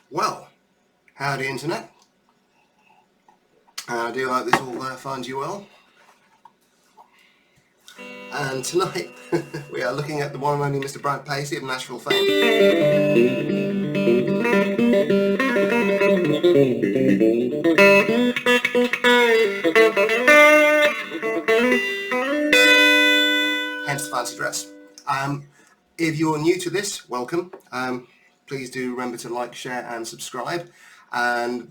Well, howdy Internet. I do hope this all finds you well. And tonight we are looking at the one and only Mr. Brad Paisley of Nashville fame. Hence the fancy dress. If you're new to this, welcome. Please do remember to like, share and subscribe. And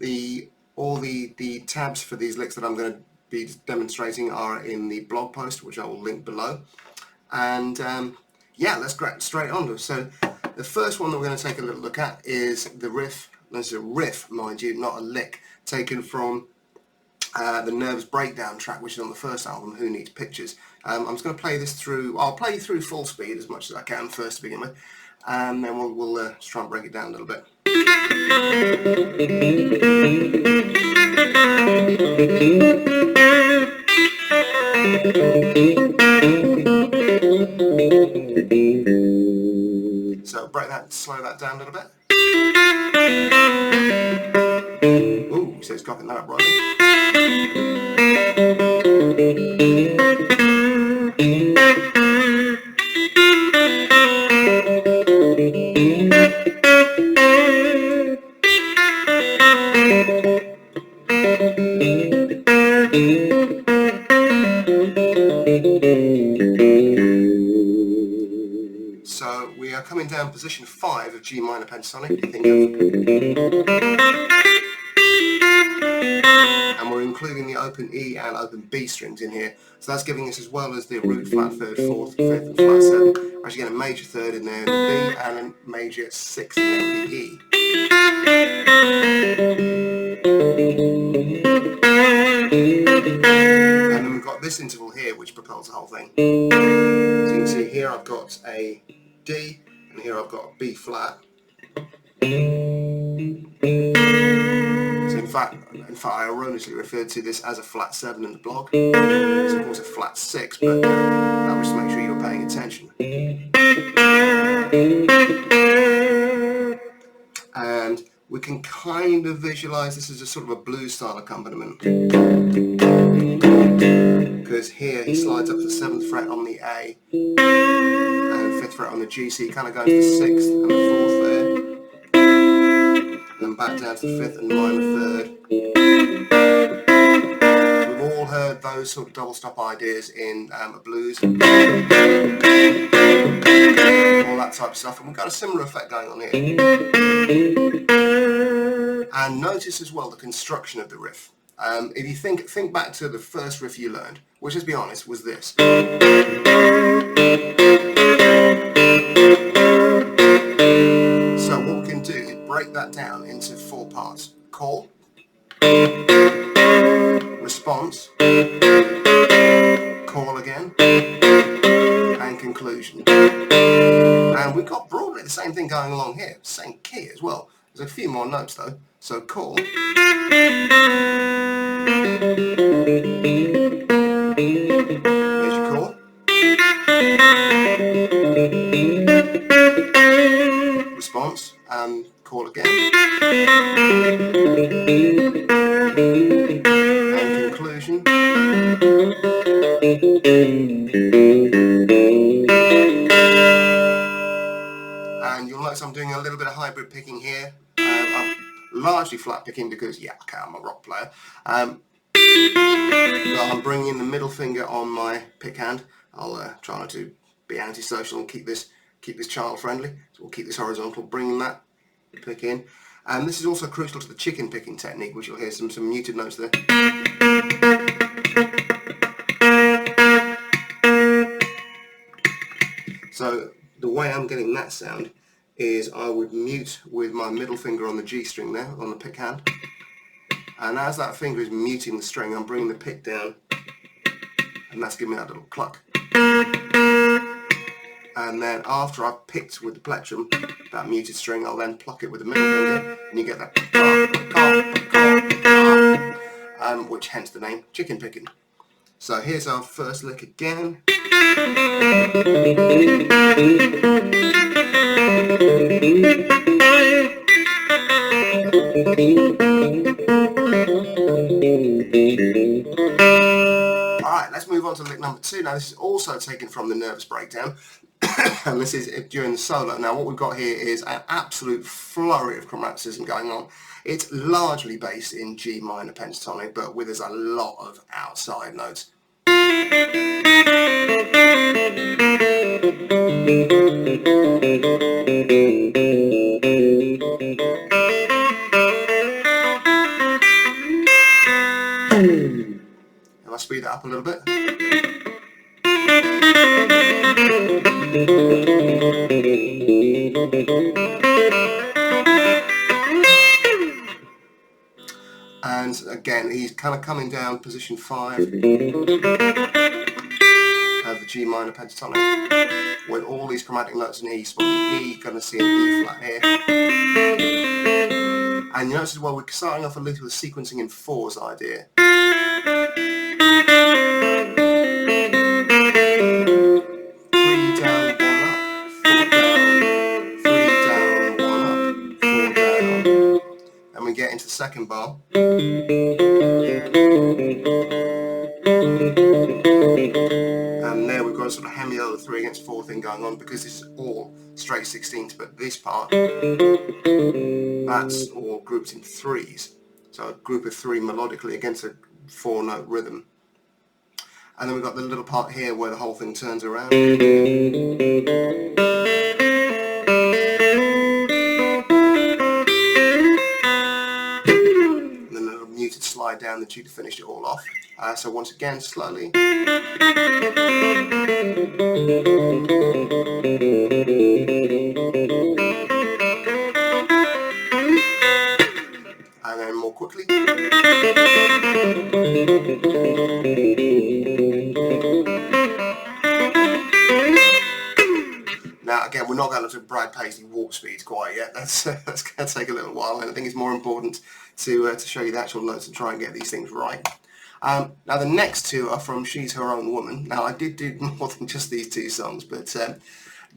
all the tabs for these licks that I'm going to be demonstrating are in the blog post, which I will link below. And yeah, let's get straight on. So the first one that we're going to take a little look at is the riff. This is a riff, mind you, not a lick, taken from the Nerves Breakdown track, which is on the first album, Who Needs Pictures. I'm just going to play this through. I'll play through full speed as much as I can first to begin with, and then we'll just try and break it down a little bit. So slow that down a little bit. Ooh, so it's cocking that up right. So we are coming down position 5 of G minor pentatonic, and we're including the open E and open B strings in here. So that's giving us, as well as the root, flat third, fourth, fifth and flat seven, we're actually getting a major third in there, the B, and a major sixth in there with the E. And then we've got this interval here which propels the whole thing. So you can see here I've got a D, and here I've got a B flat. So in fact I erroneously referred to this as a flat 7 in the blog. It's of course a flat 6, but that was to make sure you were paying attention. And we can kind of visualize this as a sort of a blues style accompaniment, because here he slides up to the 7th fret on the A and 5th fret on the G, so he kind of goes to the 6th and the 4th there, and then back down to the 5th and minor 3rd. We've all heard those sort of double stop ideas in a blues, all that type of stuff, and we've got a similar effect going on here. And notice as well the construction of the riff. If you think back to the first riff you learned, which, let's be honest, was this. So what we can do is break that down into 4 parts. Call, response, call again, and conclusion. And we've got broadly the same thing going along here, same key as well. There's a few more notes though. So call, there's your call, response, and call again, and conclusion. And you'll notice I'm doing a little bit of hybrid picking here. I'm largely flat picking because, yeah, okay, I'm a rock player. But I'm bringing in the middle finger on my pick hand. I'll try not to be antisocial and keep this child friendly. So we'll keep this horizontal, bringing that pick in. And this is also crucial to the chicken picking technique, which you'll hear some muted notes there. So the way I'm getting that sound is I would mute with my middle finger on the G string there, on the pick hand. And as that finger is muting the string, I'm bringing the pick down, and that's giving me that little cluck. And then after I've picked with the plectrum, that muted string, I'll then pluck it with the middle finger, and you get that which hence the name, chicken picking. So here's our first lick again. Alright, let's move on to lick number 2. Now this is also taken from the Nervous Breakdown, and this is during the solo. Now what we've got here is an absolute flurry of chromaticism going on. It's largely based in G minor pentatonic, but with a lot of outside notes. If I speed that up a little bit. And again, he's kind of coming down position 5 of the G minor pentatonic with all these chromatic notes in E. So E, going to see an E flat here. And you notice as well, we're starting off a little with sequencing in 4s idea. 3 down, 1 up, 4 down, 3 down, 1 up, 4 down. And we get into the second bar. And there we've got a sort of hemiola 3 against 4 thing going on, because this is all straight 16ths, but this part, that's all grouped in 3s. So a group of 3 melodically against a 4-note rhythm. And then we've got the little part here where the whole thing turns around. And then a little muted slide down the tube to finish it all off. So once again, slowly. And then more quickly. Now again, we're not going to Brad Paisley warp speeds quite yet. That's going to take a little while, and I think it's more important to show you the actual notes and try and get these things right. Now the next 2 are from She's Her Own Woman. Now I did do more than just these 2 songs, but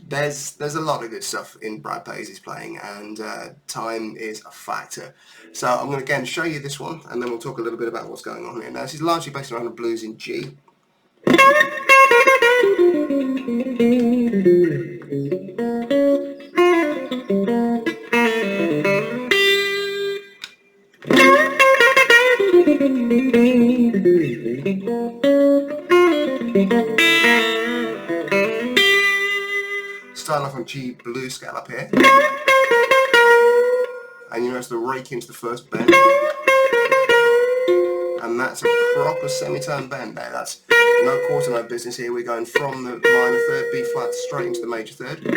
there's a lot of good stuff in Brad Paisley's playing, and time is a factor. So I'm going to again show you this one, and then we'll talk a little bit about what's going on here. Now this is largely based around the blues in G. Starting off on G blues scale up here, and you notice the rake into the first bend, and that's a proper semitone bend there. That's no quarter note business here. We're going from the minor 3rd, B flat, straight into the major 3rd,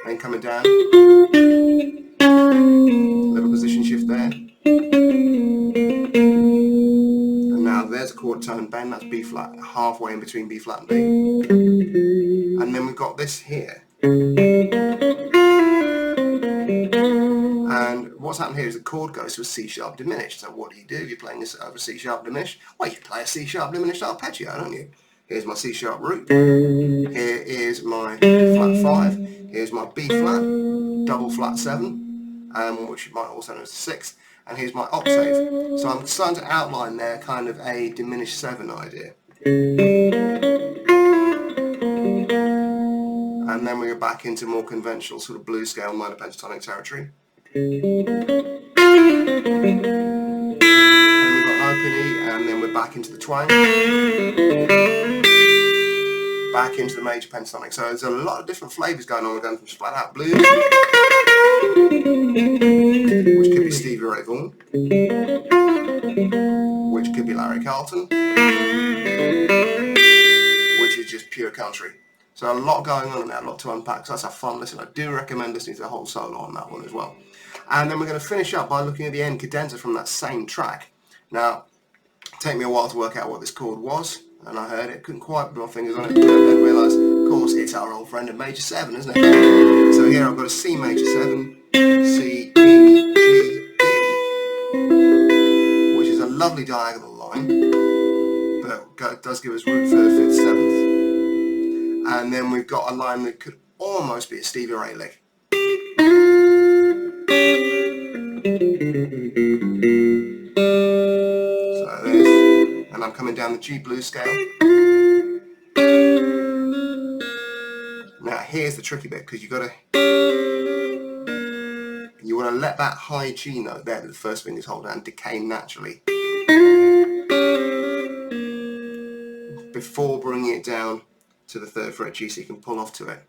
and coming down, little position shift there, and now there's a quarter tone bend. That's B flat, halfway in between B flat and B. And then we've got this here. And what's happened here is the chord goes to a C sharp diminished. So what do? You're playing this over C sharp diminished? Well, you play a C sharp diminished arpeggio, don't you? Here's my C sharp root. Here is my flat 5. Here's my B flat, double flat 7, which you might also know as the 6th. And here's my octave. So I'm starting to outline there kind of a diminished 7 idea. And then we go back into more conventional sort of blues scale minor pentatonic territory. And we've got an open E, and then we're back into the twang. Back into the major pentatonic. So there's a lot of different flavours going on. We're going from flat out blues, which could be Stevie Ray Vaughan, which could be Larry Carlton, which is just pure country. So a lot going on in there, a lot to unpack. So that's a fun listen. I do recommend listening to the whole solo on that one as well. And then we're going to finish up by looking at the end cadenza from that same track. Now, it took me a while to work out what this chord was, and I heard it, couldn't quite put my fingers on it, but then realised, of course, it's our old friend of major 7, isn't it? So here I've got a C major 7, C, E, G, D, which is a lovely diagonal line, but it does give us root 3rd, 5th, 7th. And then we've got a line that could almost be a Stevie Ray lick. coming down the G blues scale. Now here's the tricky bit, because you want to let that high G note there that the first finger's hold down decay naturally before bringing it down to the 3rd fret G, so you can pull off to it.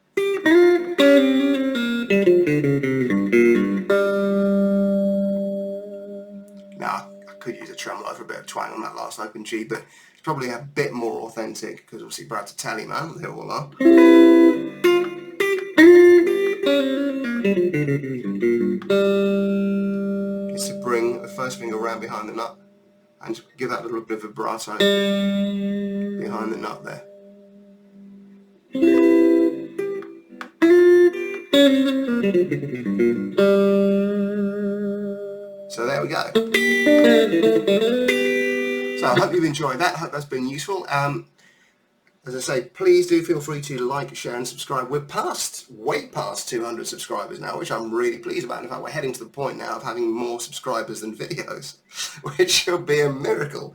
Now I could use a tremolo for a bit of twang on that last open G, but it's probably a bit more authentic, because obviously Brad's a telly man, they all are. Is to bring the first finger around behind the nut and give that little bit of vibrato behind the nut there. So there we go. So I hope you've enjoyed that. I hope that's been useful. As I say, please do feel free to like, share and subscribe. We're way past 200 subscribers now, which I'm really pleased about. In fact, we're heading to the point now of having more subscribers than videos, which should be a miracle.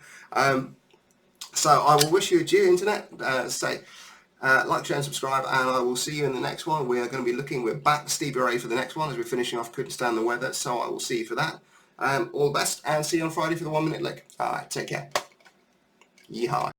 So I will wish you adieu, Internet. Like, share and subscribe, and I will see you in the next one. We're back to Stevie Ray for the next one, as we're finishing off Couldn't Stand the Weather, so I will see you for that. All the best, and see you on Friday for the 1 minute lick. Alright, take care. Yeehaw.